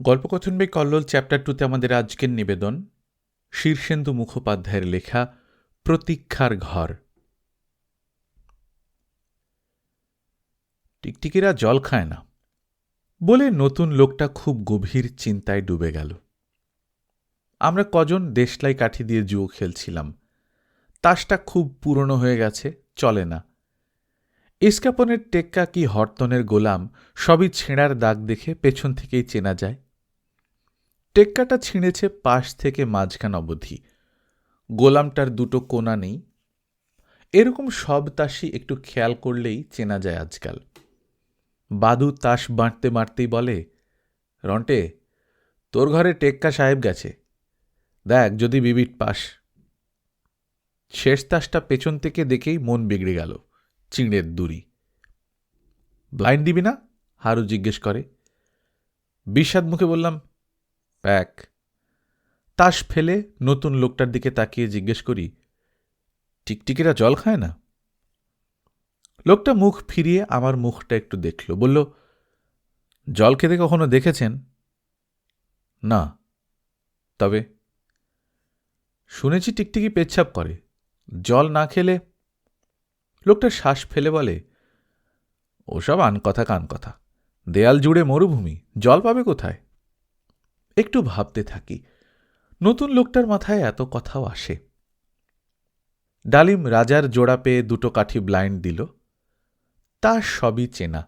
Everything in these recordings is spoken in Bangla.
গল্পকথন বাই কল্লোল চ্যাপ্টার 2তে আমাদের আজকের নিবেদন শীর্ষেন্দু মুখোপাধ্যায়ের লেখা প্রতীক্ষার ঘর। টিকটিকিরা জল খায় না বলে নতুন লোকটা খুব গভীর চিন্তায় ডুবে গেল। আমরা কজন দেশলাই কাঠি দিয়ে জুয়ো খেলছিলাম। তাসটা খুব পুরনো হয়ে গেছে, চলে না। ইস্কাপনের টেক্কা কি হরতনের গোলাম সবই ছেঁড়ার দাগ দেখে পেছন থেকেই চেনা যায়। টেক্কাটা ছিঁড়েছে পাশ থেকে মাঝখান অবধি, গোলামটার দুটো কোনা নেই। এরকম সব তাসই একটু খেয়াল করলেই চেনা যায় আজকাল। বাদু তাস বাঁটতে বাঁটতেই বলে, রন্টে, তোর ঘরে টেক্কা সাহেব গেছে, দেখ যদি বিবিট পাস। শেষ তাসটা পেছন থেকে দেখেই মন বিগড়ে গেল। চিঁড়ের দুরি। ব্লাইন্ড দিবি না? হারু জিজ্ঞেস করে। বিস্বাদ মুখে বললাম, প্যাক। তাস ফেলে নতুন লোকটার দিকে তাকিয়ে জিজ্ঞেস করি, টিকটিকিরা জল খায় না? লোকটা মুখ ফিরিয়ে আমার মুখটা একটু দেখল, বলল, জল খেতে কখনো দেখেছেন? না। তবে শুনেছি টিকটিকি পেচ্ছাপ করে, জল না খেলে। লোকটা শ্বাস ফেলে বলে, ওসব আনকথা কানকথা, দেয়াল জুড়ে মরুভূমি, জল পাবে কোথায়? একটু ভাবতে থাকি, নতুন লোকটার মাথায় এত কথাও আসে। ডালিম রাজার জোড়া পেয়ে দুটো কাঠি ব্লাইন্ড দিল। তা সবই চেনা,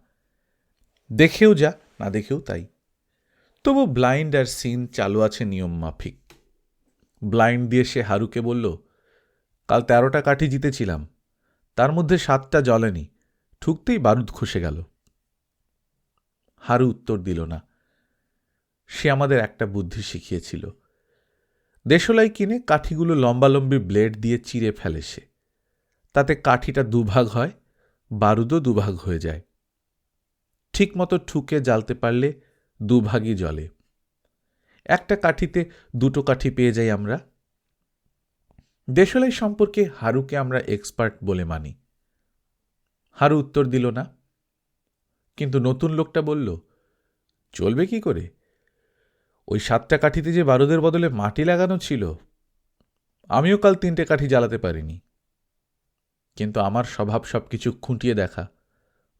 দেখেও যা, না দেখেও তাই। তবু ব্লাইন্ড আর সিন চালু আছে নিয়ম মাফিক। ব্লাইন্ড দিয়ে সে হারুকে বলল, কাল 13টা কাঠি জিতেছিলাম, তার মধ্যে 7টা জ্বলেনি, ঠুকতেই বারুদ খসে গেল। হারু উত্তর দিল না। সে আমাদের একটা বুদ্ধি শিখিয়েছিল। দেশলাই কিনে কাঠিগুলো লম্বালম্বি ব্লেড দিয়ে চিরে ফেলে সে। তাতে কাঠিটা দুভাগ হয়, বারুদও দুভাগ হয়ে যায়। ঠিক মতো ঠুকে জ্বালতে পারলে দুভাগই জ্বলে। একটা কাঠিতে দুটো কাঠি পেয়ে যাই আমরা। দেশলাই সম্পর্কে হারুকে আমরা এক্সপার্ট বলে মানি। হারু উত্তর দিল না। কিন্তু নতুন লোকটা বলল, চলবে কি করে? ওই 7টা কাঠিতে যে বারুদের বদলে মাটি লাগানো ছিল। আমিও কাল 3টে কাঠি জ্বালাতে পারিনি, কিন্তু আমার স্বভাব সবকিছু খুঁটিয়ে দেখা।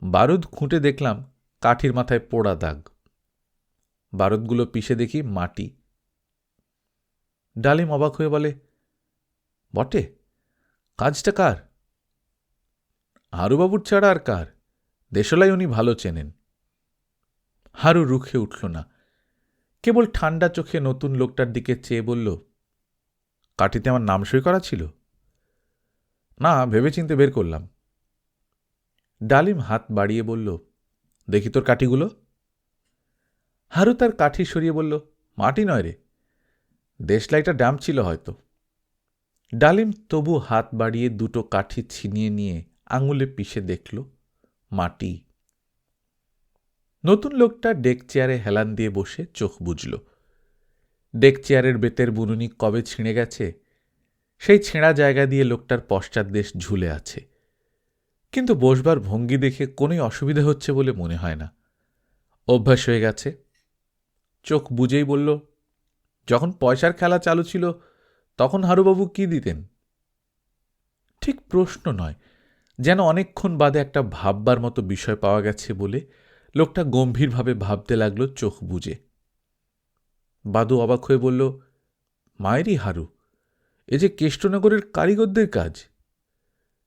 বারুদ খুঁটে দেখলাম কাঠির মাথায় পোড়া দাগ। বারুদগুলো পিষে দেখি মাটি। ডালিম অবাক হয়ে বলে, বটে, কাজটা কার? হারুবাবুর ছাড়া আর কার? দেশলাই উনি ভালো চেনেন। হারু রুখে উঠল না, কেবল ঠান্ডা চোখে নতুন লোকটার দিকে চেয়ে বলল, কাঠিতে আমার নাম সই করা ছিল? না, ভেবেচিন্তে বের করলাম। ডালিম হাত বাড়িয়ে বলল, দেখি তোর কাঠিগুলো। হারু তার কাঠি সরিয়ে বলল, মাটি নয় রে, দেশলাইটা ড্যাম ছিল হয়তো। ডালিম তবু হাত বাড়িয়ে দুটো কাঠি ছিনিয়ে নিয়ে আঙুলে পিষে দেখল, মাটি। নতুন লোকটা ডেক চেয়ারে হেলান দিয়ে বসে চোখ বুঝল। ডেক চেয়ারের বেতের বুনুনি কবে ছিঁড়ে গেছে, সেই ছেঁড়া জায়গা দিয়ে লোকটার পশ্চাৎদেশ ঝুলে আছে। কিন্তু বসবার ভঙ্গি দেখে কোনোই অসুবিধা হচ্ছে বলে মনে হয় না। অভ্যাস হয়ে গেছে। চোখ বুঝেই বলল, যখন পয়সার খেলা চালু ছিল তখন হারুবাবু কি দিতেন? ঠিক প্রশ্ন নয়, যেন অনেকক্ষণ বাদে একটা ভাববার মতো বিষয় পাওয়া গেছে বলে লোকটা গম্ভীরভাবে ভাবতে লাগল চোখ বুজে। বাদু অবাক হয়ে বলল, মায়েরই হারু, এ যে কেষ্টনগরের কারিগরদের কাজ।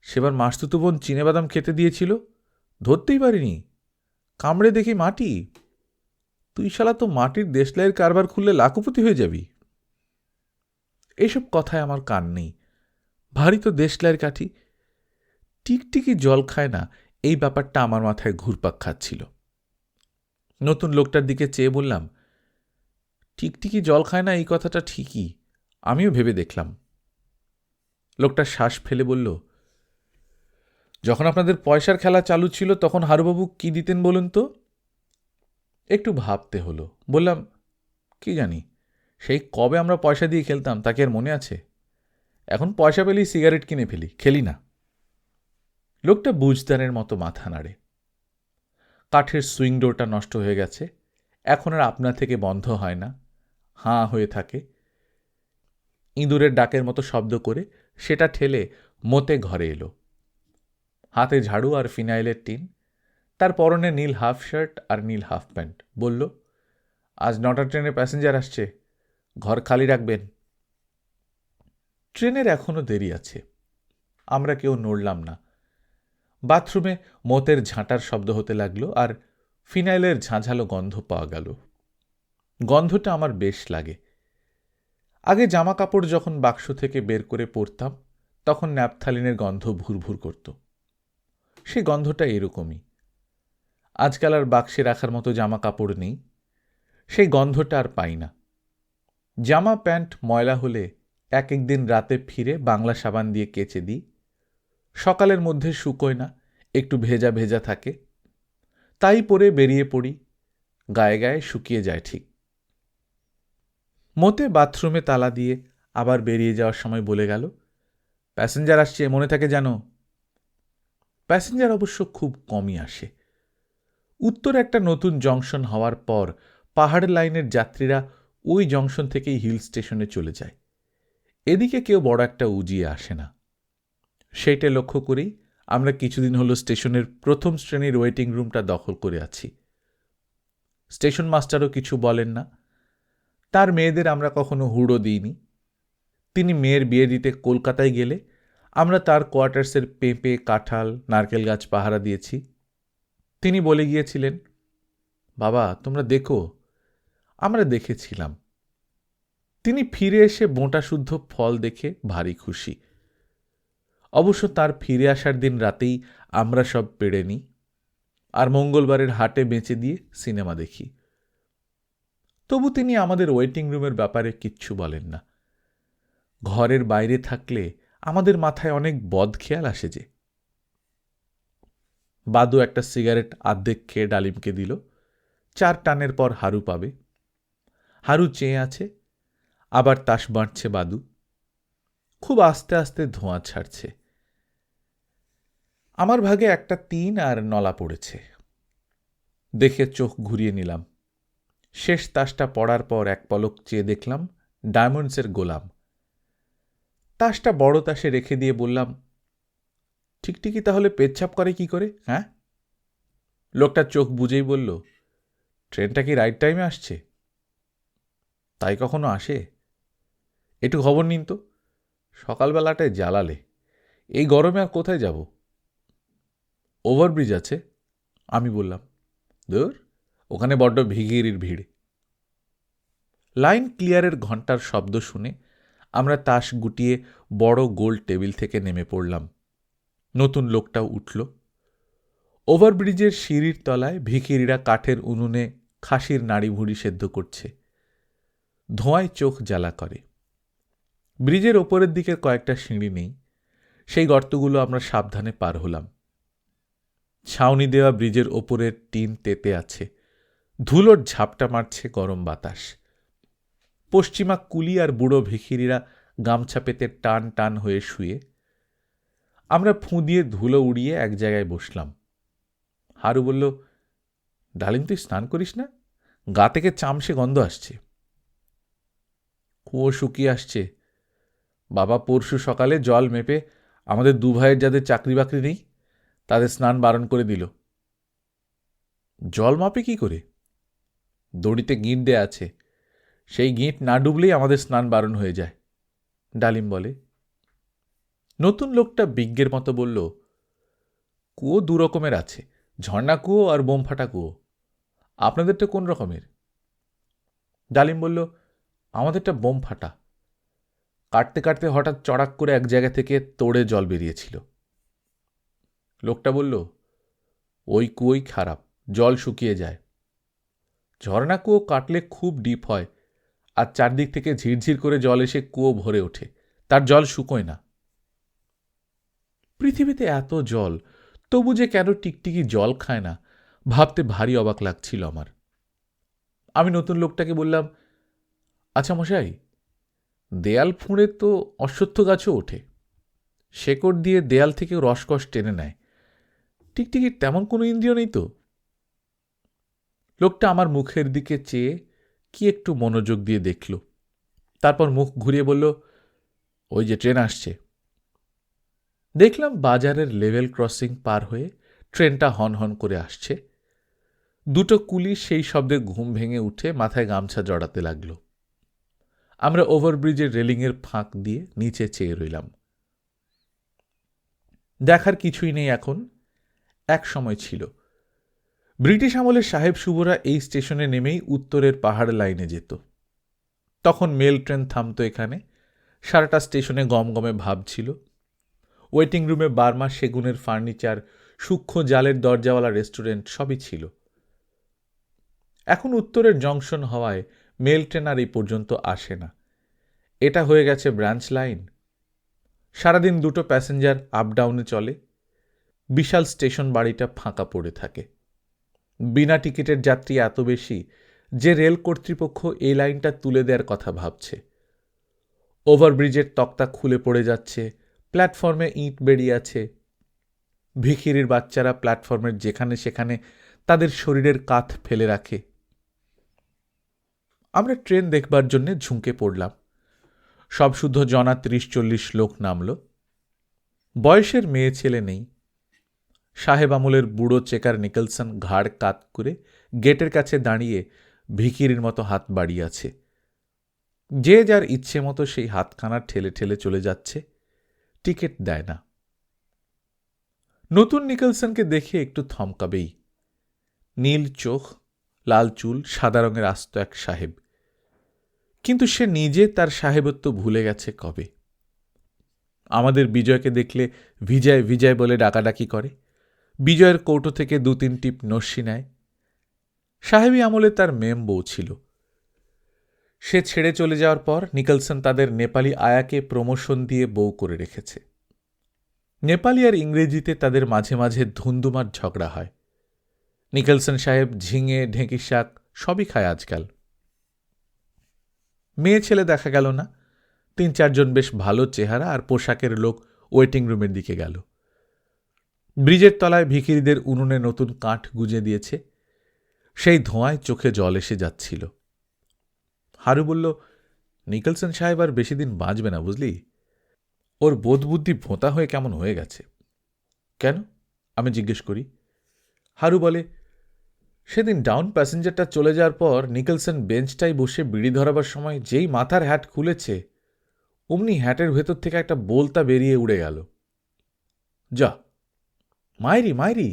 সেবার মাসতুতো বোন চিনেবাদাম খেতে দিয়েছিল, ধরতেই পারিনি, কামড়ে দেখি মাটি। তুই শালা তো মাটির দেশলাইয়ের কারবার খুললে লাখপতি হয়ে যাবি। এইসব কথায় আমার কান নেই। ভারী তো দেশলাইয়ের কাঠি। টিকটিকি জল খায় না, এই ব্যাপারটা আমার মাথায় ঘুরপাক খাচ্ছিল। নতুন লোকটার দিকে চেয়ে বললাম, টিকটিকি জল খায় না এই কথাটা ঠিকই, আমিও ভেবে দেখলাম। লোকটা শ্বাস ফেলে বলল, যখন আপনাদের পয়সার খেলা চালু ছিল তখন হারুবাবু কি দিতেন বলুন তো? একটু ভাবতে হলো। বললাম, কি জানি, সেই কবে আমরা পয়সা দিয়ে খেলতাম তা কি আর মনে আছে? এখন পয়সা পেলেই সিগারেট কিনে ফেলি, খেলি না। লোকটা বুঝদারের মতো মাথা নাড়ে। কাঠের সুইং ডোরটা নষ্ট হয়ে গেছে, এখন আর আপনা থেকে বন্ধ হয় না, হাঁ হয়ে থাকে। ইঁদুরের ডাকের মতো শব্দ করে সেটা ঠেলে মতে ঘরে এলো। হাতে ঝাড়ু আর ফিনাইলের টিন, তার পরনে নীল হাফ শার্ট আর নীল হাফ প্যান্ট। বলল, আজ 9টা ট্রেনে প্যাসেঞ্জার আসছে, ঘর খালি রাখবেন। ট্রেনের এখনো দেরি আছে। আমরা কেউ নড়লাম না। বাথরুমে মতের ঝাঁটার শব্দ হতে লাগলো আর ফিনাইলের ঝাঁঝালো গন্ধ পাওয়া গেল। গন্ধটা আমার বেশ লাগে। আগে জামা কাপড় যখন বাক্স থেকে বের করে পরতাম তখন ন্যাপথালিনের গন্ধ ভুরভুর করত। সেই গন্ধটা এরকমই। আজকাল আর বাক্সে রাখার মতো জামা কাপড় নেই, সেই গন্ধটা আর পাই না। জামা প্যান্ট ময়লা হলে এক একদিন রাতে ফিরে বাংলা সাবান দিয়ে কেচে দিই। সকালের মধ্যে শুকোয় না, একটু ভেজা ভেজা থাকে, তাই পরে বেরিয়ে পড়ি। গায়ে গায়ে শুকিয়ে যায় ঠিক। মতে বাথরুমে তালা দিয়ে আবার বেরিয়ে যাওয়ার সময় বলে গেল, প্যাসেঞ্জার আসছে, মনে থাকে জানো। প্যাসেঞ্জার অবশ্য খুব কমই আসে। উত্তরে একটা নতুন জংশন হওয়ার পর পাহাড় লাইনের যাত্রীরা ওই জংশন থেকেই হিল স্টেশনে চলে যায়। এদিকে কেউ বড় একটা উজিয়ে আসে না। সেইটা লক্ষ্য করেই আমরা কিছুদিন হলো স্টেশনের প্রথম শ্রেণীর ওয়েটিং রুমটা দখল করে আছি। স্টেশন মাস্টারও কিছু বলেন না। তার মেয়েদের আমরা কখনো হুড়ো দিইনি। তিনি মেয়ের বিয়ে দিতে কলকাতায় গেলে আমরা তার কোয়ার্টার্সের পেঁপে, কাঁঠাল, নারকেল গাছ পাহারা দিয়েছি। তিনি বলে গিয়েছিলেন, বাবা তোমরা দেখো। আমরা দেখেছিলাম। তিনি ফিরে এসে বোঁটা শুদ্ধ ফল দেখে ভারী খুশি। অবশ্য তার ফিরে আসার দিন রাতেই আমরা সব পেড়ে নিই আর মঙ্গলবারের হাটে বেচে দিয়ে সিনেমা দেখি। তবু তিনি আমাদের ওয়েটিং রুমের ব্যাপারে কিচ্ছু বলেন না। ঘরের বাইরে থাকলে আমাদের মাথায় অনেক বদখেয়াল আসে যে। বাদু একটা সিগারেট আর্ধেক খেয়ে ডালিমকে দিল। 4 টানের পর হারু পাবে। হারু চেয়ে আছে, আবার তাস বাঁটছে বাদু। খুব আস্তে আস্তে ধোঁয়া ছাড়ছে। আমার ভাগে একটা 3 আর নলা পড়েছে। দেখে চোখ ঘুরিয়ে নিলাম। শেষ তাসটা পড়ার পর এক পলক চেয়ে দেখলাম ডায়মন্ডসের গোলাম। তাসটা বড় তাসে রেখে দিয়ে বললাম, ঠিকঠিকই তাহলে পেচ্ছাপ করে কি করে? হ্যাঁ? লোকটা চোখ বুঝেই বলল, ট্রেনটা কি রাইট টাইমে আসছে? তাই কখনো আসে? একটু খবর নিন তো। সকালবেলাটায় জ্বালালে। এই গরমে আর কোথায় যাব? ওভারব্রিজ আছে। আমি বললাম, ধুর, ওখানে বড্ড ভিগিরির ভিড়। লাইন ক্লিয়ারের ঘণ্টার শব্দ শুনে আমরা তাস গুটিয়ে বড় গোল টেবিল থেকে নেমে পড়লাম। নতুন লোকটাও উঠল। ওভারব্রিজের সিঁড়ির তলায় ভিখিরিরা কাঠের উনুনে খাসির নাড়ি ভুড়ি সেদ্ধ করছে। ধোঁয়ায় চোখ জ্বালা করে। ব্রিজের ওপরের দিকের কয়েকটা সিঁড়ি নেই, সেই গর্তগুলো আমরা সাবধানে পার হলাম। ছাউনি দেওয়া ব্রিজের ওপরের টিন তেতে আছে। ধুলোর ঝাপটা মারছে গরম বাতাস। পশ্চিমা কুলি আর বুড়ো ভিখিরিরা গামছা পেতে টান টান হয়ে শুয়ে। আমরা ফুঁ দিয়ে ধুলো উড়িয়ে এক জায়গায় বসলাম। হারু বলল, ডালিম তুই স্নান করিস না? গা থেকে চামচে গন্ধ আসছে। কুয়ো শুকিয়ে আসছে। বাবা পরশু সকালে জল মেপে আমাদের 2 ভাইয়ের যাদের চাকরি বাকরি নেই তাদের স্নান বারণ করে দিল। জল মাপে কি করে? দড়িতে গিঁট দেয়া আছে, সেই গিঁট না ডুবলেই আমাদের স্নান বারণ হয়ে যায়, ডালিম বলে। নতুন লোকটা বিজ্ঞের মতো বলল, কুয়ো 2 রকমের আছে, ঝর্ণা কুয়ো আর বোম ফাটা কুয়ো। আপনাদেরটা কোন রকমের? ডালিম বলল, আমাদেরটা বোম ফাটা। কাটতে কাটতে হঠাৎ চড়াক করে এক জায়গা থেকে তোড়ে জল বেরিয়েছিল। লোকটা বলল, ওই কুয়োই খারাপ, জল শুকিয়ে যায়। ঝর্ণা কুয়ো কাটলে খুব ডিপ হয় আর চারদিক থেকে ঝিরঝির করে জল এসে কুয়ো ভরে ওঠে, তার জল শুকোয় না। পৃথিবীতে এত জল, তবু যে কেন টিকটিকি জল খায় না ভাবতে ভারী অবাক লাগছিল আমার। আমি নতুন লোকটাকে বললাম, আচ্ছা মশাই, দেয়াল ফুঁড়ে তো অশ্বত্থ গাছও ওঠে, শেকড় দিয়ে দেয়াল থেকে রসকস টেনে নেয়, টিকটিকির তেমন কোনো ইন্দ্রিয় নেই তো? লোকটা আমার মুখের দিকে চেয়ে কি একটু মনোযোগ দিয়ে দেখল, তারপর মুখ ঘুরিয়ে বলল, ওই যে ট্রেন আসছে। দেখলাম বাজারের লেভেল ক্রসিং পার হয়ে ট্রেনটা হন হন করে আসছে। দুটো কুলি সেই শব্দে ঘুম ভেঙে উঠে মাথায় গামছা জড়াতে লাগল। আমরা ওভারব্রিজের রেলিংয়ের ফাঁক দিয়ে নিচে চেয়ে রইলাম। দেখার কিছুই নেই এখন, এক সময় ছিল। ব্রিটিশ আমলের সাহেব শুভরা এই স্টেশনে নেমেই উত্তরের পাহাড় লাইনে যেত। তখন মেল ট্রেন থামত এখানে, সারাটা স্টেশনে গমগমে ভাব ছিল। ওয়েটিং রুমে বার্মা সেগুনের ফার্নিচার, সূক্ষ্ম জালের দরজাওয়ালা রেস্টুরেন্ট সবই ছিল। এখন উত্তরের জংশন হওয়ায় মেল ট্রেন আর এই পর্যন্ত আসে না। এটা হয়ে গেছে ব্রাঞ্চ লাইন। সারাদিন দুটো প্যাসেঞ্জার আপ ডাউনে চলে। বিশাল স্টেশন বাড়িটা ফাঁকা পড়ে থাকে। বিনা টিকিটের যাত্রী এত বেশি যে রেল কর্তৃপক্ষ এই লাইনটা তুলে দেওয়ার কথা ভাবছে। ওভারব্রিজের তক্তা খুলে পড়ে যাচ্ছে, প্ল্যাটফর্মে ইঁট বেরিয়ে আছে। ভিখিরির বাচ্চারা প্ল্যাটফর্মের যেখানে সেখানে তাদের শরীরের কাঁধ ফেলে রাখে। আমরা ট্রেন দেখবার জন্যে ঝুঁকে পড়লাম। সব শুদ্ধ জনা ৩০-৪০ লোক নামল। বয়সের মেয়ে ছেলে নেই। সাহেব আমলের বুড়ো চেকার নিকলসন ঘাড় কাত করে গেটের কাছে দাঁড়িয়ে ভিখিরির মতো হাত বাড়িয়ে আছে। যে যার ইচ্ছে মতো সেই হাতখানা ঠেলে ঠেলে চলে যাচ্ছে, টিকিট দেয় না। নতুন নিকলসনকে দেখে একটু থমকাবেই। নীল চোখ, লাল চুল, সাদা রঙের আস্ত এক সাহেব। কিন্তু সে নিজে তার সাহেবত্ব ভুলে গেছে কবে। আমাদের বিজয়কে দেখলে ভিজয় ভিজয় বলে ডাকাডাকি করে। বিজয়ের কৌটো থেকে ২-৩ টিপ নস্যি নেয়। সাহেবী আমলে তার মেম বউ ছিল। সে ছেড়ে চলে যাওয়ার পর নিকলসন তাদের নেপালি আয়াকে প্রমোশন দিয়ে বউ করে রেখেছে। নেপালি আর ইংরেজিতে তাদের মাঝে মাঝে ধুন্দুমার ঝগড়া হয়। নিকলসন সাহেব ঝিঙে, ঢেঁকি শাক সবই খায় আজকাল। মেয়ে ছেলে দেখা গেল না। ৩-৪ জন বেশ ভালো চেহারা আর পোশাকের লোক ওয়েটিং রুমের দিকে গেল। ব্রিজের তলায় ভিখিরিদের উনুনে নতুন কাঠ গুঁজে দিয়েছে। সেই ধোঁয়ায় চোখে জল এসে যাচ্ছিল। হারু বলল, নিকলসন সাহেব আর বেশি দিন বাঁচবে না, বুঝলি? ওর বোধবুদ্ধি ভোঁতা হয়ে কেমন হয়ে গেছে। কেন? আমি জিজ্ঞেস করি। হারু বলে, সেদিন ডাউন প্যাসেঞ্জারটা চলে যাওয়ার পর নিকলসন বেঞ্চটায় বসে বিড়ি ধরাবার সময় যেই মাথার হ্যাট খুলেছে, অমনি হ্যাটের ভেতর থেকে একটা বোলতা বেরিয়ে উড়ে গেল। যা, মাইরি মাইরি,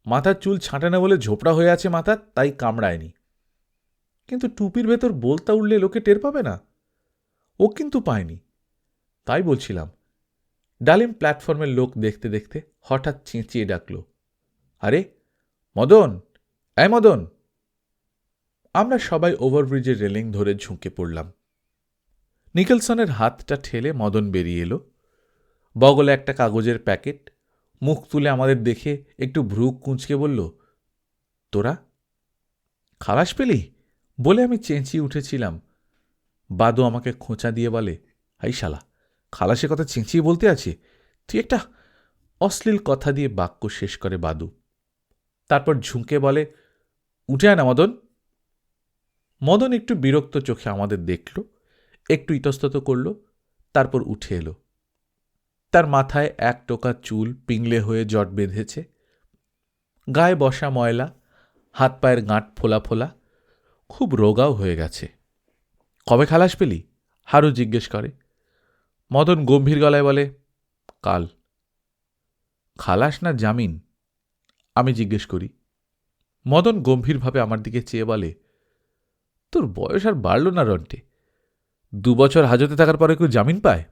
মাথার চুল ছাঁটানো বলে ঝোপড়া হয়ে আছে মাথা, তাই কামড়ায়নি। কিন্তু টুপির ভেতর বোলতা উঠলে লোকে টের পাবে না? ও কিন্তু পায়নি। তাই বলছিলাম। ডালিম প্ল্যাটফর্মের লোক দেখতে দেখতে হঠাৎ চেঁচিয়ে ডাকল, আরে মদন, এই মদন! আমরা সবাই ওভারব্রিজের রেলিং ধরে ঝুঁকে পড়লাম। নিকলসনের হাতটা ঠেলে মদন বেরিয়ে এলো। বগলে একটা কাগজের প্যাকেট। মুখ তুলে আমাদের দেখে একটু ভ্রু কুঁচকে বলল, তোরা খালাস পেলি? বলে আমি চেঁচিয়ে উঠেছিলাম। বাদু আমাকে খোঁচা দিয়ে বলে, হাই শালা, খালাসের কথা চেঁচিয়ে বলতে আছে? তুই একটা অশ্লীল কথা দিয়ে বাক্য শেষ করে বাদু। তারপর ঝুঁকে বলে, উঠে আয় না মদন। মদন একটু বিরক্ত চোখে আমাদের দেখল, একটু ইতস্তত করল, তারপর উঠে এলো। তার মাথায় এক টোকা চুল পিংলে হয়ে জট বেঁধেছে, গায়ে বসা ময়লা, হাত পায়ের গাঁট ফোলা ফোলা, খুব রোগাও হয়ে গেছে। কবে খালাস পেলি? হারু জিজ্ঞেস করে। মদন গম্ভীর গলায় বলে, কাল। খালাস না জামিন? আমি জিজ্ঞেস করি। মদন গম্ভীরভাবে আমার দিকে চেয়ে বলে, তোর বয়স আর বাড়ল না রন্টে। 2 বছর হাজতে থাকার পরে কেউ জামিন পায়?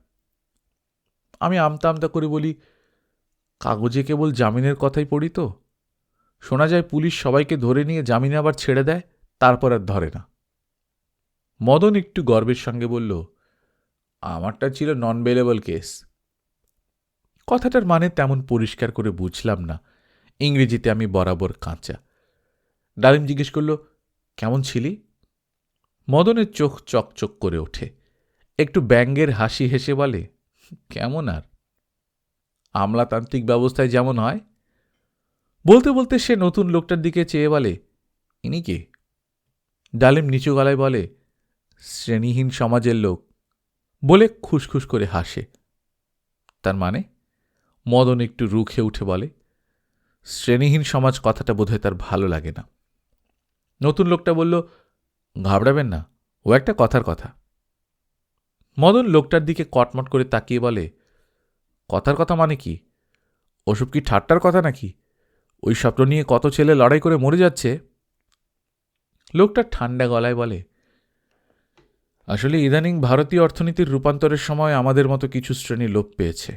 আমি আমতা আমতা করে বলি, কাগজে কেবল জামিনের কথাই পড়ি তো। শোনা যায় পুলিশ সবাইকে ধরে নিয়ে জামিনে আবার ছেড়ে দেয়, তারপর আর ধরে না। মদন একটু গর্বের সঙ্গে বলল, আমারটা ছিল নন বেলেবল কেস। কথাটার মানে তেমন পরিষ্কার করে বুঝলাম না। ইংরেজিতে আমি বরাবর কাঁচা। ডালিম জিজ্ঞেস করল, কেমন ছিলি? মদনের চোখ চকচক করে ওঠে। একটু ব্যঙ্গের হাসি হেসে বলে, কেমন আর, আমলাতান্ত্রিক ব্যবস্থায় যেমন হয়। বলতে বলতে সে নতুন লোকটার দিকে চেয়ে বলে, ইনি কে? ডালিম নিচু গলায় বলে, শ্রেণীহীন সমাজের লোক, বলে খুসখুস করে হাসে। তার মানে? মদন একটু রুখে উঠে বলে, শ্রেণীহীন সমাজ কথাটা বোধহয় তার ভালো লাগে না। নতুন লোকটা বলল, ঘাবড়াবেন না, ও একটা কথার কথা। মদন লোকটার দিকে কটমট করে তাকিয়ে বলে, কথার কথা মানে কি? ওসব কি ঠাট্টার কথা নাকি? ওই স্বপ্ন নিয়ে কত ছেলে লড়াই করে মরে যাচ্ছে। লোকটা ঠান্ডা গলায় বলে, আসলে ইদানিং ভারতীয় অর্থনীতির রূপান্তরের সময় আমাদের মতো কিছু শ্রেণী লোপ পেয়েছে।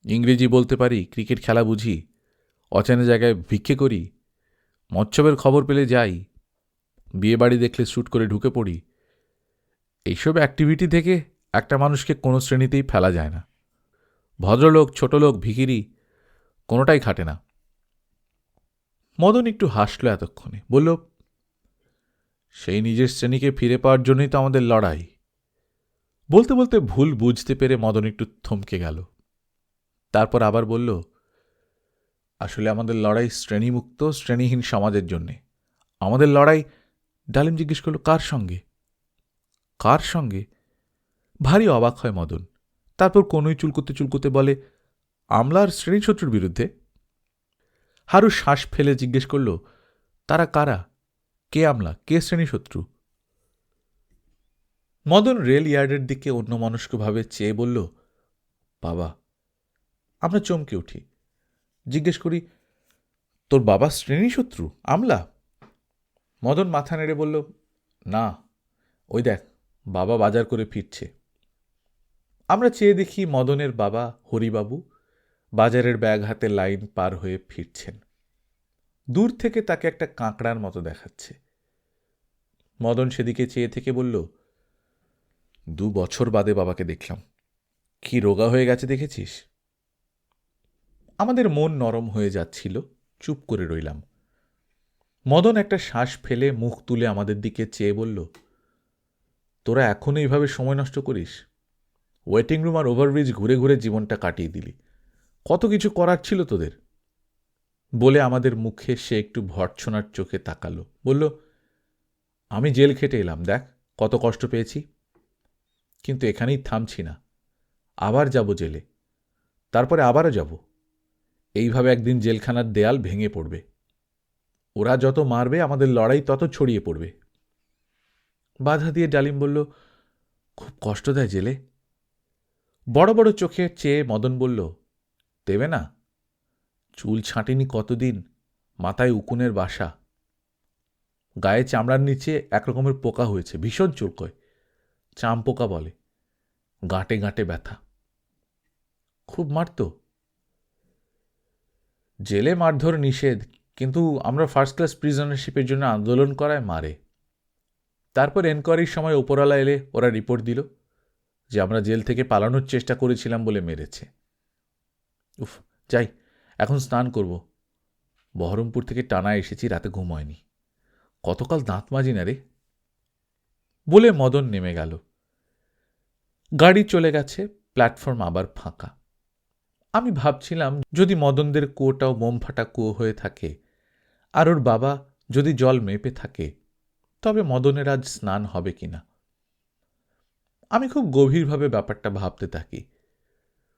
ইংরেজি বলতে পারি, ক্রিকেট খেলা বুঝি, অচেনা জায়গায় ভিক্ষে করি, মৎসবের খবর পেলে যাই, বিয়ে বাড়ি দেখলে শ্যুট করে ঢুকে পড়ি। এইসব অ্যাক্টিভিটি থেকে একটা মানুষকে কোনো শ্রেণীতেই ফেলা যায় না। ভদ্রলোক, ছোটলোক, ভিখিরি, কোনোটাই খাটে না। মদন একটু হাসল এতক্ষণে, বলল, সেই নিজের শ্রেণীকে ফিরে পাওয়ার জন্যই তো আমাদের লড়াই। বলতে বলতে ভুল বুঝতে পেরে মদন একটু থমকে গেল। তারপর আবার বলল, আসলে আমাদের লড়াই শ্রেণীমুক্ত শ্রেণীহীন সমাজের জন্যে। আমাদের লড়াই। ডালিম জিজ্ঞেস করল, কার সঙ্গে? কার সঙ্গে? ভারী অবাক হয় মদন। তারপর কোনোই চুলকুতে চুলকুতে বলে, আমলার শ্রেণীশত্রুর বিরুদ্ধে। হারু শ্বাস ফেলে জিজ্ঞেস করল, তারা কারা? কে আমলা, কে শ্রেণীশত্রু? মদন রেল ইয়ার্ডের দিকে অন্যমনস্কভাবে চেয়ে বলল, বাবা। আমরা চমকে উঠি। জিজ্ঞেস করি, তোর বাবা শ্রেণীশত্রু, আমলা? মদন মাথা নেড়ে বলল, না, ওই দেখ, বাবা বাজার করে ফিরছে। আমরা চেয়ে দেখি মদনের বাবা হরিবাবু বাজারের ব্যাগ হাতে লাইন পার হয়ে ফিরছেন। দূর থেকে তাকে একটা কাঁকড়ার মতো দেখাচ্ছে। মদন সেদিকে চেয়ে থেকে বলল, 2 বছর বাদে বাবাকে দেখলাম। কি রোগা হয়ে গেছে দেখেছিস? আমাদের মন নরম হয়ে যাচ্ছিল, চুপ করে রইলাম। মদন একটা শ্বাস ফেলে মুখ তুলে আমাদের দিকে চেয়ে বলল, তোরা এখনো এইভাবে সময় নষ্ট করিস? ওয়েটিং রুম আর ওভারব্রিজ ঘুরে ঘুরে জীবনটা কাটিয়ে দিলি। কত কিছু করার ছিল তোদের। বলে আমাদের মুখে সে একটু ভর্ৎসনার চোখে তাকালো, বলল, আমি জেল খেটে এলাম, দেখ কত কষ্ট পেয়েছি। কিন্তু এখানেই থামছি না, আবার যাব জেলে, তারপরে আবারও যাব। এইভাবে একদিন জেলখানার দেয়াল ভেঙে পড়বে। ওরা যত মারবে আমাদের লড়াই তত ছড়িয়ে পড়বে। বাধা দিয়ে ডালিম বলল, খুব কষ্ট দেয় জেলে। বড় বড় চোখে চেয়ে মদন বলল, দেবে না? চুল ছাঁটেনি কতদিন, মাথায় উকুনের বাসা, গায়ে চামড়ার নিচে একরকমের পোকা হয়েছে, ভীষণ চুলকয়, চাম পোকা বলে, গাঁটে গাঁটে ব্যথা। খুব মারত। জেলে মারধর নিষেধ, কিন্তু আমরা ফার্স্ট ক্লাস প্রিজনারশিপের জন্য আন্দোলন করায় মারে। তারপর এনকোয়ারির সময় ওপরওয়ালা এলে ওরা রিপোর্ট দিল যে আমরা জেল থেকে পালানোর চেষ্টা করেছিলাম বলে মেরেছে। উফ, যাই, এখন স্নান করব। বহরমপুর থেকে টানা এসেছি, রাতে ঘুম হয়নি। কতকাল দাঁত মাজি না রে। বলে মদন নেমে গেল। গাড়ি চলে গেছে, প্ল্যাটফর্ম আবার ফাঁকা। আমি ভাবছিলাম, যদি মদনদের কুয়োটাও মোম ফাটা কুয়ো হয়ে থাকে, আর ওর বাবা যদি জল মেপে থাকে, তবে মদনের আজ স্নান হবে কিনা। আমি খুব গভীরভাবে ব্যাপারটা ভাবতে থাকি।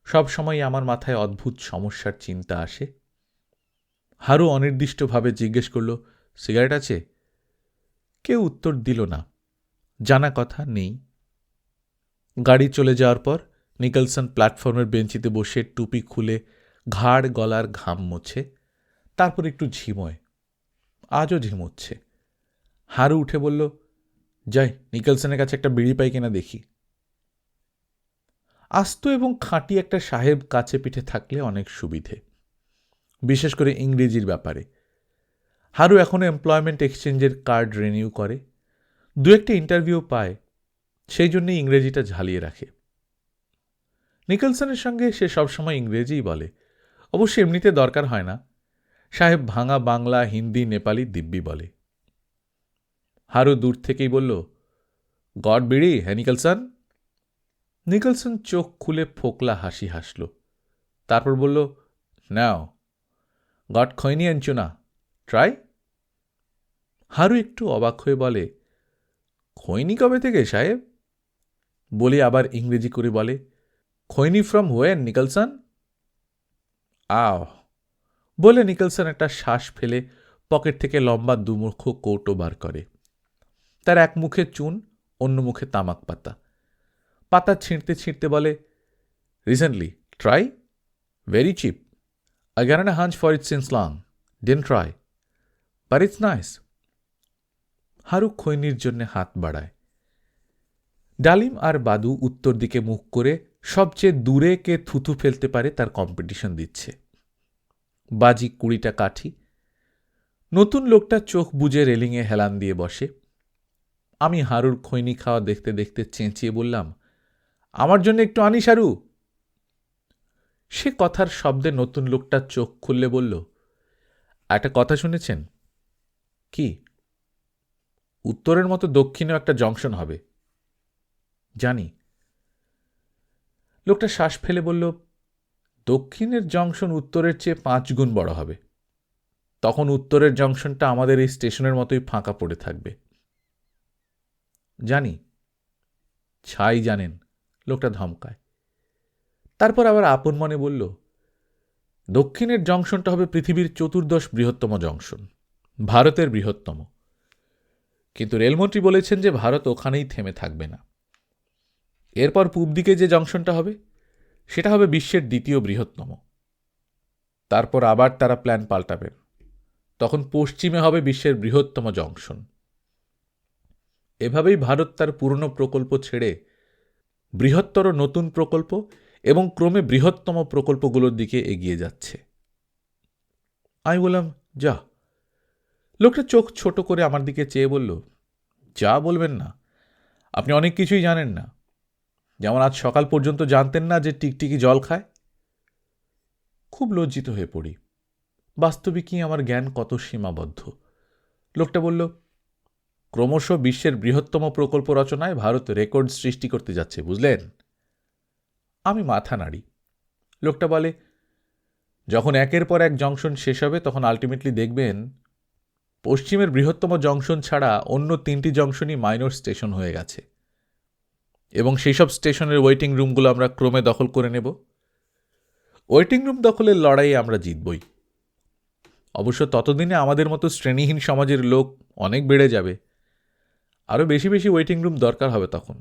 সব সময় আমার মাথায় অদ্ভুত সমস্যার চিন্তা আসে। হারু অনির্দিষ্টভাবে জিজ্ঞেস করল, সিগারেট আছে? কেউ উত্তর দিল না। জানা কথা, নেই। গাড়ি চলে যাওয়ার পর নিকলসন প্ল্যাটফর্মের বেঞ্চিতে বসে টুপি খুলে ঘাড় গলার ঘাম মোছে, তারপর একটু ঝিমোয়। আজও ঝিমোচ্ছে। হারু উঠে বলল, যাই, নিকলসনের কাছে একটা বিড়ি পাই কিনা দেখি। আস্ত এবং খাঁটি একটা সাহেব কাছে পিঠে থাকলে অনেক সুবিধে, বিশেষ করে ইংরেজির ব্যাপারে। হারু এখনো এমপ্লয়মেন্ট এক্সচেঞ্জের কার্ড রিনিউ করে, 2-একটা ইন্টারভিউ পায়, সেই জন্যই ইংরেজিটা ঝালিয়ে রাখে। নিকলসনের সঙ্গে সে সবসময় ইংরেজিই বলে, অবশ্য এমনিতে দরকার হয় না। সাহেব ভাঙা বাংলা, হিন্দি, নেপালি দিব্যি বলে। হারু দূর থেকেই বলল, গড বিড়ি, হ্যাঁ নিকলসন? নিকলসন চোখ খুলে ফোকলা হাসি হাসল। তারপর বলল, নাও, গড খৈনি আনছো না, ট্রাই। হারু একটু অবাক হয়ে বলে, খৈনি কবে থেকে সাহেব? বলে আবার ইংরেজি করে বলে, খৈনি ফ্রম হোয়েন নিকলসন? আহ বলে নিকলসন একটা শ্বাস ফেলে পকেট থেকে লম্বা দুমুখ কৌটো বার করে। তার এক মুখে চুন, অন্য মুখে তামাক পাতা। পাতা ছিঁড়তে ছিঁড়তে বলে, recently try, very chip, I got a hunch for it since long. Didn't try. But it's nice. Haru খৈনির জন্য হাত বাড়ায়। ডালিম আর বাদু উত্তর দিকে মুখ করে সবচেয়ে দূরে কে থুথু ফেলতে পারে তার কম্পিটিশন দিচ্ছে। বাজি 20টা কাঠি। নতুন লোকটা চোখ বুজে রেলিংয়ে হেলান দিয়ে বসে। আমি হারুর খৈনি খাওয়া দেখতে দেখতে চেঁচিয়ে বললাম, আমার জন্য একটু আনিস হারু। সে কথার শব্দে নতুন লোকটা চোখ খুললে বলল, একটা কথা শুনেছেন? কি? উত্তরের মতো দক্ষিণেও একটা জংশন হবে। জানি। লোকটা শ্বাস ফেলে বলল, দক্ষিণের জংশন উত্তরের চেয়ে 5 গুণ বড় হবে। তখন উত্তরের জংশনটা আমাদের এই স্টেশনের মতোই ফাঁকা পড়ে থাকবে। জানি। ছাই জানেন, লোকটা ধমকায়। তারপর আবার আপন মনে বলল, দক্ষিণের জংশনটা হবে পৃথিবীর 14th বৃহত্তম জংশন, ভারতের বৃহত্তম। কিন্তু রেলমন্ত্রী বলেছেন যে ভারত ওখানেই থেমে থাকবে না। এরপর পূব দিকে যে জংশনটা হবে সেটা হবে বিশ্বের 2য় বৃহত্তম। তারপর আবার তারা প্ল্যান পাল্টাবেন, তখন পশ্চিমে হবে বিশ্বের বৃহত্তম জংশন। এভাবেই ভারত তার পুরনো প্রকল্প ছেড়ে বৃহত্তর নতুন প্রকল্প এবং ক্রমে বৃহত্তম প্রকল্পগুলোর দিকে এগিয়ে যাচ্ছে। আমি বললাম, যা। লোকটা চোখ ছোট করে আমার দিকে চেয়ে বলল, যা বলবেন না, আপনি অনেক কিছুই জানেন না। যেমন আজ সকাল পর্যন্ত জানতেন না যে টিকটিকি জল খায়। খুব লজ্জিত হয়ে পড়ি। বাস্তবিকই আমার জ্ঞান কত সীমাবদ্ধ। লোকটা বলল, ক্রমশ বিশ্বের বৃহত্তম প্রকল্প রচনায় ভারত রেকর্ড সৃষ্টি করতে যাচ্ছে, বুঝলেন? আমি মাথা নাড়ি। লোকটা বলে, যখন একের পর এক জংশন শেষ হবে তখন আলটিমেটলি দেখবেন পশ্চিমের বৃহত্তম জংশন ছাড়া অন্য 3টি জংশনই মাইনর স্টেশন হয়ে গেছে, এবং সেই সব স্টেশনের ওয়েটিং রুমগুলো আমরা ক্রমে দখল করে নেব। ওয়েটিং রুম দখলের লড়াইয়ে আমরা জিতবই। অবশ্য ততদিনে আমাদের মতো শ্রেণীহীন সমাজের লোক অনেক বেড়ে যাবে। আরও বেশি বেশি ওয়েটিং রুম দরকার হবে তখন।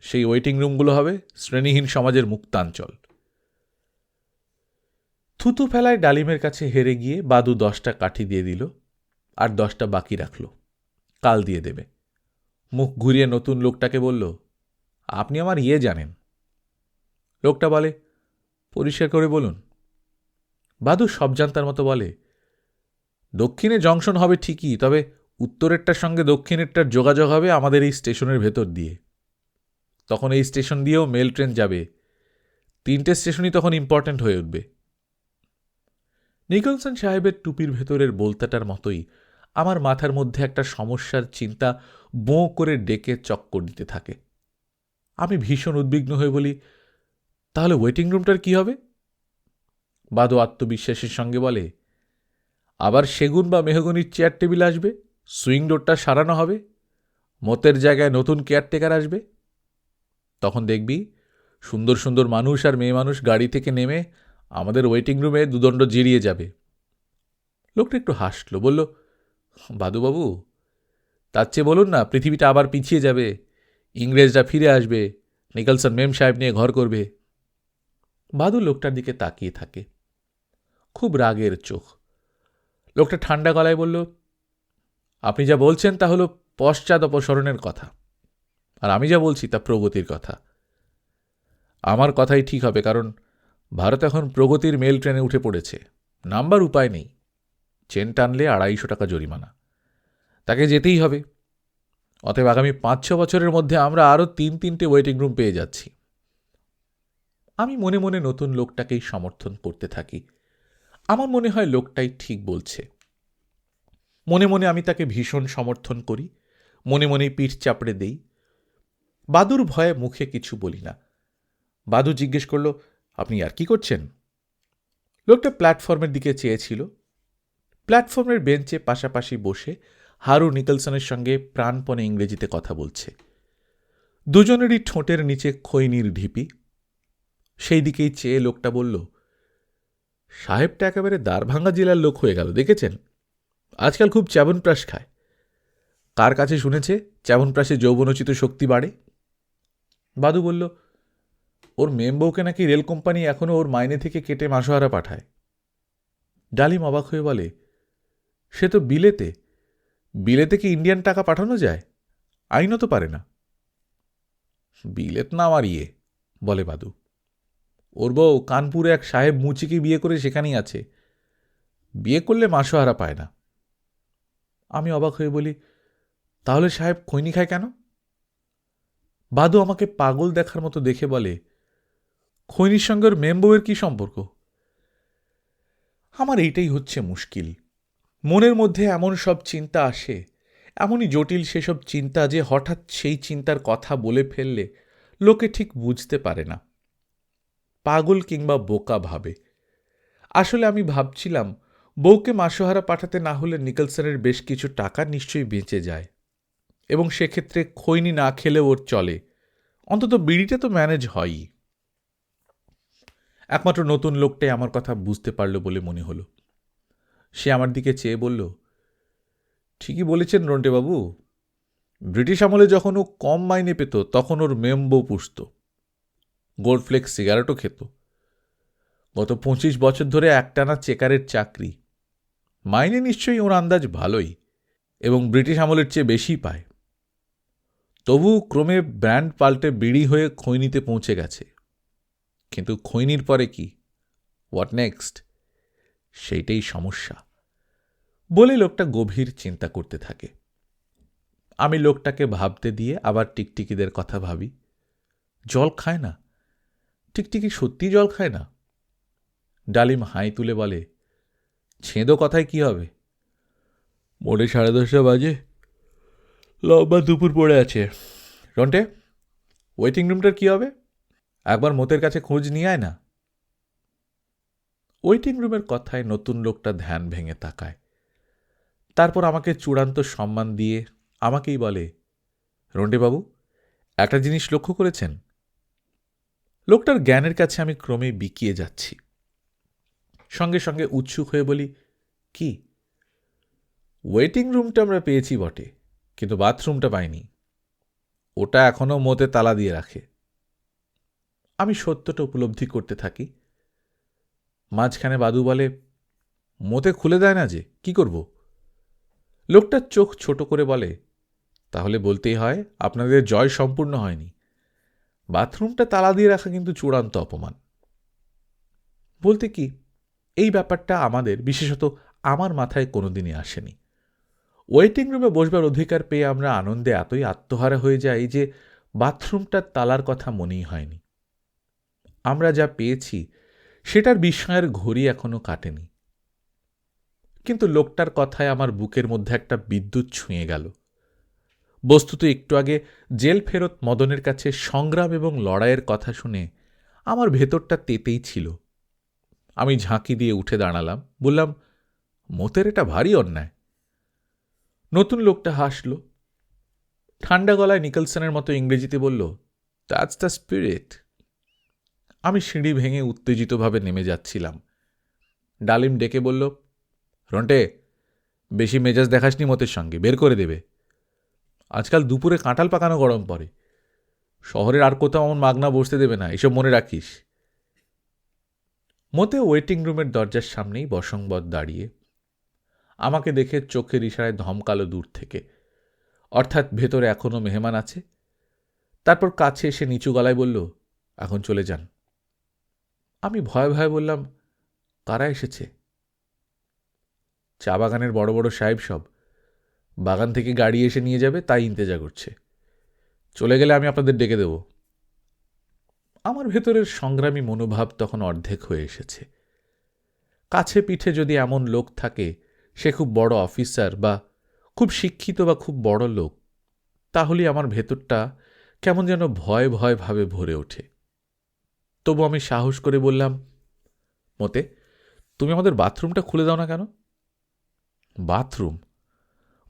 সেই ওয়েটিং রুমগুলো হবে শ্রেণীহীন সমাজের মুক্তাঞ্চল। থুতু ফেলায় ডালিমের কাছে হেরে গিয়ে বাদু 10টা কাঠি দিয়ে দিল, আর 10টা বাকি রাখল, কাল দিয়ে দেবে। মুখ ঘুরিয়ে নতুন লোকটাকে বলল, আপনি আমার জানেন। লোকটা বলে, পরিষ্কার করে বলুন। বাদু সব জানতার মতো বলে, দক্ষিণে জংশন হবে ঠিকই, তবে উত্তরেরটার সঙ্গে দক্ষিণেরটার যোগাযোগ হবে আমাদের এই স্টেশনের ভেতর দিয়ে। তখন এই স্টেশন দিয়েও মেল ট্রেন যাবে। 3টে স্টেশনই তখন ইম্পর্ট্যান্ট হয়ে উঠবে। নিকলসন সাহেবের টুপির ভেতরের বোলতাটার মতোই আমার মাথার মধ্যে একটা সমস্যার চিন্তা বোঁ করে ডেকে চক্কর দিতে থাকে। আমি ভীষণ উদ্বিগ্ন হয়ে বলি, তাহলে ওয়েটিং রুমটার কি হবে? বাদু আত্মবিশ্বাসের সঙ্গে বলে, আবার সেগুন বা মেহগনির চেয়ার টেবিল আসবে, সুইং ডোরটা সারানো হবে, মতের জায়গায় নতুন কেয়ারটেকার আসবে। তখন দেখবি সুন্দর সুন্দর মানুষ আর মেয়ে মানুষ গাড়ি থেকে নেমে আমাদের ওয়েটিং রুমে দুদণ্ড জিরিয়ে যাবে। লোকটা একটু হাসল, বলল, বাদুবাবু, তার চেয়ে বলুন না পৃথিবীটা আবার পিছিয়ে যাবে, ইংরেজরা ফিরে আসবে, নিকলসন মেম সাহেব নিয়ে ঘর করবে। বাদু লোকটার দিকে তাকিয়ে থাকে, খুব রাগের চোখ। লোকটা ঠান্ডা গলায় বলল, আপনি যা বলছেন তা হলো পশ্চাৎ অপসরণের কথা, আর আমি যা বলছি তা প্রগতির কথা। আমার কথাই ঠিক হবে, কারণ ভারত এখন প্রগতির মেল ট্রেনে উঠে পড়েছে। নাম্বার উপায় নেই, চেন টানলে 250 টাকা জরিমানা, তাকে যেতেই হবে। অতএব আগামী 5-6 বছরের মধ্যে আমরা আরও 3-3টে ওয়েটিং রুম পেয়ে যাচ্ছি। আমি মনে মনে নতুন লোকটাকেই সমর্থন করতে থাকি। আমার মনে হয় লোকটাই ঠিক বলছে। মনে মনে আমি তাকে ভীষণ সমর্থন করি, মনে মনেই পিঠ চাপড়ে দেই। বাদুর ভয়ে মুখে কিছু বলি না। বাদু জিজ্ঞেস করল, আপনি আর কি করছেন? লোকটা প্ল্যাটফর্মের দিকে চেয়েছিল। প্ল্যাটফর্মের বেঞ্চে পাশাপাশি বসে হারু নিকলসনের সঙ্গে প্রাণপণে ইংরেজিতে কথা বলছে। দুজনেরই ঠোঁটের নিচে খৈনির ঢিপি। সেই দিকেই চেয়ে লোকটা বলল, সাহেবটা একেবারে দ্বারভাঙ্গা জেলার লোক হয়ে গেল, দেখেছেন? আজকাল খুব চ্যাবনপ্রাশ খায়। কার কাছে শুনেছে চ্যাবনপ্রাশে যৌবনোচিত শক্তি বাড়ে? বাদু বলল, ওর মেমবউকে নাকি রেল কোম্পানি এখনও ওর মাইনে থেকে কেটে মাসোহারা পাঠায়। ডালিম অবাক হয়ে বলে, সে তো বিলেতে। বিলেতে কি ইন্ডিয়ান টাকা পাঠানো যায়? আইনও তো পারে না। বিলেত না আমার ইয়ে, বলে বাদু। ওর বউ কানপুরে এক সাহেব মুচিকে বিয়ে করে সেখানেই আছে। বিয়ে করলে মাসোহারা পায় না। আমি অবাক হয়ে বলি, তাহলে সাহেব খৈনি খায় কেন? বাদু আমাকে পাগল দেখার মতো দেখে বলে, খৈনির সঙ্গে ওর মেমবউয়ের কি সম্পর্ক? আমার এইটাই হচ্ছে মুশকিল। মনের মধ্যে এমন সব চিন্তা আসে, এমনই জটিল সেসব চিন্তা যে হঠাৎ সেই চিন্তার কথা বলে ফেললে লোকে ঠিক বুঝতে পারে না, পাগল কিংবা বোকা ভাবে। আসলে আমি ভাবছিলাম, বউকে মাসোহারা পাঠাতে না হলে নিকলসনের বেশ কিছু টাকা নিশ্চয়ই বেঁচে যায়, এবং সেক্ষেত্রে খৈনি না খেলে ওর চলে, অন্তত বিড়িটা তো ম্যানেজ হয়ই। একমাত্র নতুন লোকটাই আমার কথা বুঝতে পারল বলে মনে হলো। সে আমার দিকে চেয়ে বলল, ঠিকই বলেছেন রন্টেবাবু। ব্রিটিশ আমলে যখন ও কম মাইনে পেত তখন ওর মেমবউ পুষত, গোল্ডফ্লেক্স সিগারেটও খেত। গত 25 বছর ধরে একটানা চেকারের চাকরি। মাইনে নিশ্চয়ই ওর আন্দাজ ভালোই, এবং ব্রিটিশ আমলের চেয়ে বেশি পায়। তবু ক্রমে ব্র্যান্ড পাল্টে বিড়ি হয়ে খৈনিতে পৌঁছে গেছে। কিন্তু খৈনির পরে কি? What next? সেইটাই সমস্যা, বলে লোকটা গভীর চিন্তা করতে থাকে। আমি লোকটাকে ভাবতে দিয়ে আবার টিকটিকিদের কথা ভাবি। জল খায় না? টিকটিকি সত্যি জল খায় না? ডালিম হাই তুলে বলে, ছেঁদো কথায় কি হবে? মোটে 10:30 বাজে, লম্বা দুপুর পড়ে আছে। রন্টে, ওয়েটিং রুমটার কি হবে? একবার মতের কাছে খোঁজ নিয়ে আয় না। ওয়েটিং রুমের কথায় নতুন লোকটা ধ্যান ভেঙে তাকায়। তারপর আমাকে চূড়ান্ত সম্মান দিয়ে আমাকেই বলে, রন্টেবাবু, একটা জিনিস লক্ষ্য করেছেন? লোকটার জ্ঞানের কাছে আমি ক্রমেই বিকিয়ে যাচ্ছি। সঙ্গে সঙ্গে উৎসুক হয়ে বলি, কি? ওয়েটিং রুমটা আমরা পেয়েছি বটে, কিন্তু বাথরুমটা পাইনি। ওটা এখনও মতে তালা দিয়ে রাখে। আমি সত্যটা উপলব্ধি করতে থাকি। মাঝখানে বাদু বলে, মতে খুলে দেয় না যে, কি করব? লোকটার চোখ ছোট করে বলে, তাহলে বলতেই হয় আপনাদের জয় সম্পূর্ণ হয়নি। বাথরুমটা তালা দিয়ে রাখা কিন্তু চূড়ান্ত অপমান। বলতে কি, এই ব্যাপারটা আমাদের, বিশেষত আমার মাথায় কোনোদিনই আসেনি। ওয়েটিং রুমে বসবার অধিকার পেয়ে আমরা আনন্দে এতই আত্মহারা হয়ে যাই যে বাথরুমটার তালার কথা মনেই হয়নি। আমরা যা পেয়েছি সেটার বিস্ময়ের ঘড়ি এখনো কাটেনি। কিন্তু লোকটার কথায় আমার বুকের মধ্যে একটা বিদ্যুৎ ছুঁয়ে গেল। বস্তুত একটু আগে জেল ফেরত মদনের কাছে সংগ্রাম এবং লড়াইয়ের কথা শুনে আমার ভেতরটা তেতেই ছিল। আমি ঝাঁকি দিয়ে উঠে দাঁড়ালাম, বললাম, মতের এটা ভারী অন্যায়। নতুন লোকটা হাসল, ঠান্ডা গলায় নিকলসনের মতো ইংরেজিতে বলল, দ্যাটস দ্য স্পিরিট। আমি সিঁড়ি ভেঙে উত্তেজিতভাবে নেমে যাচ্ছিলাম। ডালিম ডেকে বলল, রন্টে, বেশি মেজাজ দেখাসনি মতের সঙ্গে, বের করে দেবে। আজকাল দুপুরে কাঁঠাল পাকানো গরম পড়ে। শহরের আর কোথাও এমন মাগনা বসতে দেবে না, এসব মনে রাখিস। মতে ওয়েটিং রুমের দরজার সামনেই বসংবদ দাঁড়িয়ে আমাকে দেখে চোখের ইশারায় ধমকালো দূর থেকে, অর্থাৎ ভেতরে এখনো মেহমান আছে। তারপর কাছে এসে নিচু গলায় বলল, এখন চলে যান। আমি ভয়ে ভয়ে বললাম, কারা এসেছে? চা বাগানের বড় বড় সাহেব সব। বাগান থেকে গাড়ি এসে নিয়ে যাবে, তাই ইন্তেজা করছে। চলে গেলে আমি আপনাদের ডেকে দেব। আমার ভেতরের সংগ্রামী মনোভাব তখন অর্ধেক হয়ে এসেছে। কাছে পিঠে যদি এমন লোক থাকে, সে খুব বড় অফিসার বা খুব শিক্ষিত বা খুব বড় লোক, তাহলে আমার ভেতরটা কেমন যেন ভয় ভয় ভাবে ভরে ওঠে। তবু আমি সাহস করে বললাম, মতে, তুমি আমাদের বাথরুমটা খুলে দাও না কেন? বাথরুম?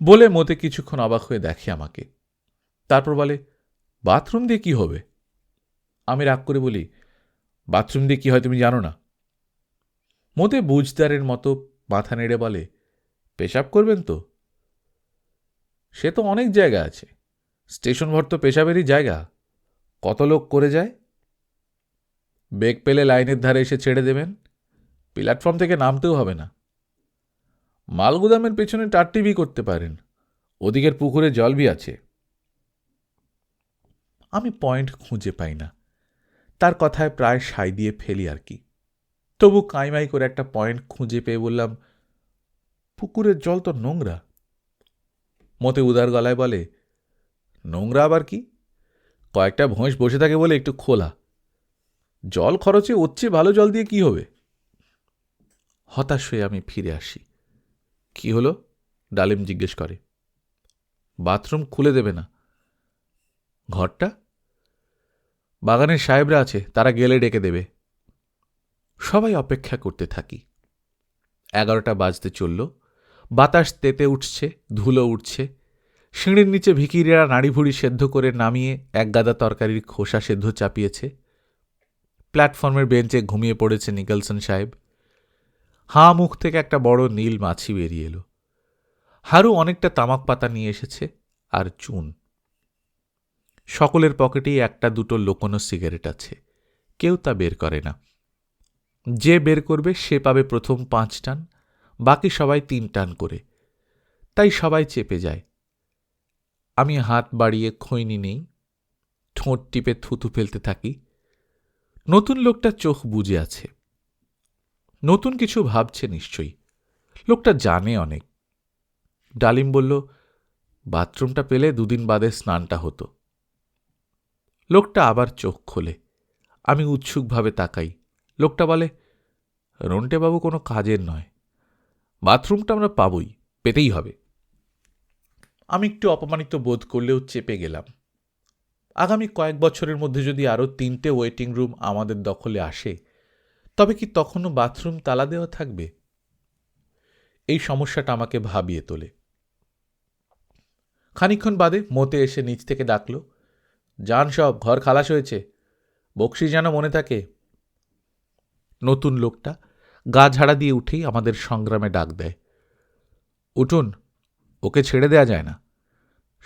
বলে মতে কিছুক্ষণ অবাক হয়ে দেখে আমাকে, তারপর বলে, বাথরুম দিয়ে কি হবে? আমি রাগ করে বলি, বাথরুম দিয়ে কি হয় তুমি জানো না? মতে বুঝদারের মতো মাথা নেড়ে বলে, পেশাব করবেন তো? সে তো অনেক জায়গা আছে, স্টেশন ভর তো পেশাবেরই জায়গা, কত লোক করে যায়। বেগ পেলে লাইনের ধারে এসে ছেড়ে দেবেন, প্ল্যাটফর্ম থেকে নামতেও হবে না। মালগুদামের পেছনে টাট্টিভি করতে পারেন, ওদিকের পুকুরে জলবি আছে। আমি পয়েন্ট খুঁজে পাই না, তার কথায় প্রায় সাই দিয়ে ফেলি আর কি। তবু কাইমাই করে একটা পয়েন্ট খুঁজে পেয়ে বললাম, পুকুরের জল তো নোংরা। মতে উদার গলায় বলে, নোংরা আবার কি? কয়েকটা ভোঁস বসে থাকে বলে একটু খোলা, জল খরচে ওর চেয়ে ভালো জল দিয়ে কি হবে? হতাশ হয়ে আমি ফিরে আসি। কি হলো? ডালিম জিজ্ঞেস করে। বাথরুম খুলে দেবে না। ঘরটা? বাগানের সাহেবরা আছে, তারা গেলে ডেকে দেবে। সবাই অপেক্ষা করতে থাকি। 11টা বাজতে চলল। বাতাস তেতে উঠছে, ধুলো উঠছে। সিঁড়ির নিচে ভিখিরিরা নাড়িভুড়ি সেদ্ধ করে নামিয়ে এক গাদা তরকারির খোসা সেদ্ধ চাপিয়েছে। প্ল্যাটফর্মের বেঞ্চে ঘুমিয়ে পড়েছে নিকলসন সাহেব। হাঁ মুখ থেকে একটা বড় নীল মাছি বেরিয়ে এলো। হারু অনেকটা তামাক পাতা নিয়ে এসেছে আর চুন। সকলের পকেটেই একটা দুটো লোকোনো সিগারেট আছে, কেউ তা বের করে না। যে বের করবে সে পাবে প্রথম 5 টান, বাকি সবাই 3 টান করে। তাই সবাই চেপে যায়। আমি হাত বাড়িয়ে খৈনি নেই, ঠোঁট টিপে থুতু ফেলতে থাকি। নতুন লোকটা চোখ বুজে আছে, নতুন কিছু ভাবছে নিশ্চয়ই। লোকটা জানে অনেক। ডালিম বলল, বাথরুমটা পেলে 2 দিন বাদে স্নানটা হতো। লোকটা আবার চোখ খোলে। আমি উৎসুকভাবে তাকাই। লোকটা বলে, রন্টেবাবু কোনো কাজের নয়, বাথরুমটা আমরা পাবই, পেতেই হবে। আমি একটু অপমানিত বোধ করলেও চেপে গেলাম। আগামী কয়েক বছরের মধ্যে যদি আরও 3টে ওয়েটিং রুম আমাদের দখলে আসে, তবে কি তখনও বাথরুম তালা দেওয়া থাকবে? এই সমস্যাটা আমাকে ভাবিয়ে তোলে। খানিকক্ষণ বাদে মতে এসে নিচ থেকে ডাকল, যান সব, ঘর খালাস হয়েছে, বকশিস যেন মনে থাকে। নতুন লোকটা গা ঝাড়া দিয়ে উঠেই আমাদের সংগ্রামে ডাক দেয়, উঠুন, ওকে ছেড়ে দেয়া যায় না।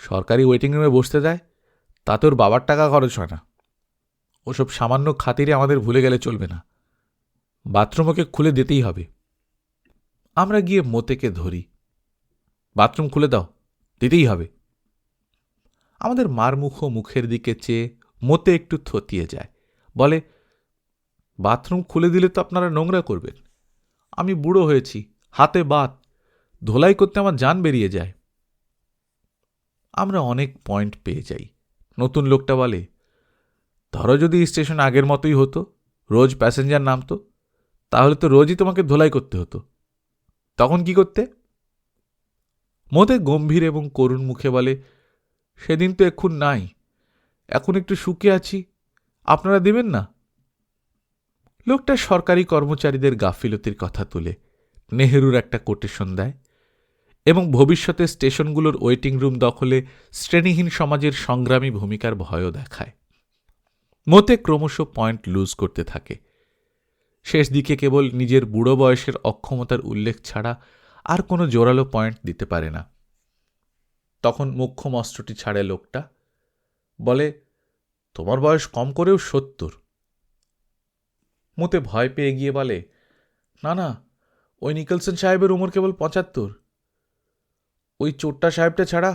সরকারি ওয়েটিং রুমে বসতে দেয়, তাতে ওর বাবার টাকা খরচ হয় না। ওসব সামান্য খাতিরে আমাদের ভুলে গেলে চলবে না। বাথরুম ওকে খুলে দিতেই হবে। আমরা গিয়ে মতেকে ধরি, বাথরুম খুলে দাও, দিতেই হবে। আমাদের মারমুখ মুখের দিকে চেয়ে মতে একটু থতিয়ে যায়, বলে, বাথরুম খুলে দিলে তো আপনারা নোংরা করবেন। আমি বুড়ো হয়েছি, হাতে বাত, ধোলাই করতে আমার জান বেরিয়ে যায়। আমরা অনেক পয়েন্ট পেয়ে যাই। নতুন লোকটা বলে, ধরো যদি স্টেশন আগের মতোই হতো, রোজ প্যাসেঞ্জার নামতো, তাহলে তো রোজই তোমাকে ধোলাই করতে হতো। তখন কি করতে? মতে গম্ভীর এবং করুণ মুখে বলে, সেদিন তো এক্ষুন নাই, এখন একটু সুখে আছি, আপনারা দেবেন না? লোকটা সরকারি কর্মচারীদের গাফিলতির কথা তুলে নেহেরুর একটা কোটেশন দেয় এবং ভবিষ্যতে স্টেশনগুলোর ওয়েটিং রুম দখলে শ্রেণীহীন সমাজের সংগ্রামী ভূমিকার ভয়ও দেখায়। মতে ক্রমশ পয়েন্ট লুজ করতে থাকে। শেষ দিকে কেবল নিজের বুড়ো বয়সের অক্ষমতার উল্লেখ ছাড়া আর কোনো জোরালো পয়েন্ট দিতে পারে না। তখন মুখ্য মস্ত্রটি ছাড়ে লোকটা, বলে, তোমার বয়স কম করেও 70। মতে ভয় পেয়ে গিয়ে বলে, না না, ওই নিকলসন সাহেবের উমর কেবল 75। ওই চোট্টা সাহেবটা ছাড়া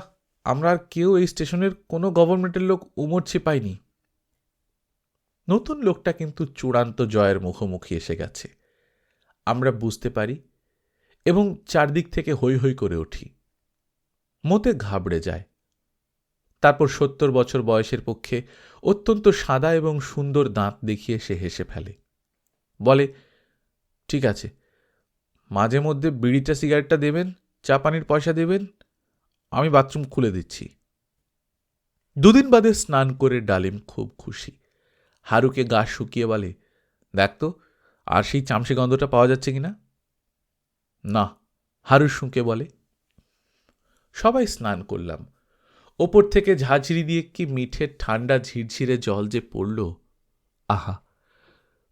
আমরা আর কেউ এই স্টেশনের কোনো গভর্নমেন্টের লোক উমর ছিপাইনি। নতুন লোকটা কিন্তু চূড়ান্ত জয়ের মুখোমুখি এসে গেছে, আমরা বুঝতে পারি, এবং চারদিক থেকে হৈ হৈ করে উঠি। মতে ঘাবড়ে যায়। তারপর 70 বছর বয়সের পক্ষে অত্যন্ত সাদা এবং সুন্দর দাঁত দেখিয়ে সে হেসে ফেলে, বলে, ঠিক আছে, মাঝে মধ্যে বিড়িটা সিগারেটটা দেবেন, চা পানির পয়সা দেবেন, আমি বাথরুম খুলে দিচ্ছি। 2 দিন বাদে স্নান করে ডালিম খুব খুশি। হারুকে গা শুকিয়ে বলে, দেখ তো আর সেই চামচে গন্ধটা পাওয়া যাচ্ছে কিনা। না, হারু শুঁকে বলে। সবাই স্নান করলাম। ওপর থেকে ঝাঁঝরি দিয়ে কি মিঠে ঠান্ডা ঝিরঝিরে জল যে পড়ল, আহা,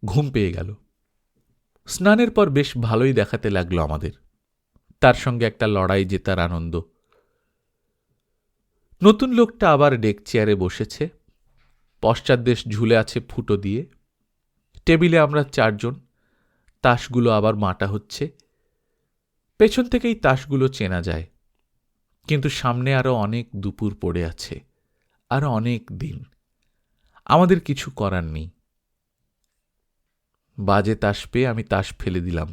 ঘুম পেয়ে গেল। স্নানের পর বেশ ভালোই দেখাতে লাগলো আমাদের, তার সঙ্গে একটা লড়াই জেতার আনন্দ। নতুন লোকটা আবার ডেক চেয়ারে বসেছে, পশ্চাৎদেশ ঝুলে আছে ফুটো দিয়ে। টেবিলে আমরা 4 জন, তাসগুলো আবার মাটা হচ্ছে। পেছন থেকেই তাসগুলো চেনা যায়, কিন্তু সামনে আরো অনেক দুপুর পড়ে আছে, আরো অনেক দিন। আমাদের কিছু করার নেই। বাজে তাস পেয়ে আমি তাস ফেলে দিলাম।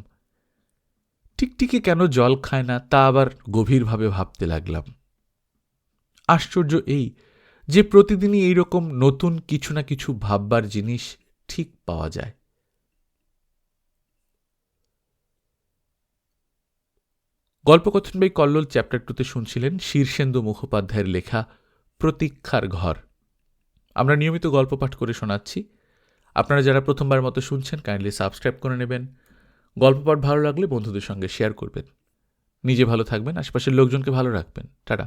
টিকটিকি কেন জল খায় না তা আবার গভীরভাবে ভাবতে লাগলাম। আশ্চর্য এই যে প্রতিদিনই এইরকম নতুন কিছু না কিছু ভাববার জিনিস ঠিক পাওয়া যায়। গল্পকথন বাই কল্লোল চ্যাপ্টার 2তে শুনছিলেন শীর্ষেন্দু মুখোপাধ্যায়ের লেখা প্রতীক্ষার ঘর। আমরা নিয়মিত গল্প পাঠ করে শোনাচ্ছি। আপনারা যারা প্রথমবার মতো শুনছেন কাইন্ডলি সাবস্ক্রাইব করে নেবেন। গল্প পাঠ ভালো লাগলে বন্ধুদের সঙ্গে শেয়ার করবেন। নিজে ভালো থাকবেন, আশেপাশের লোকজনকে ভালো রাখবেন। টাটা।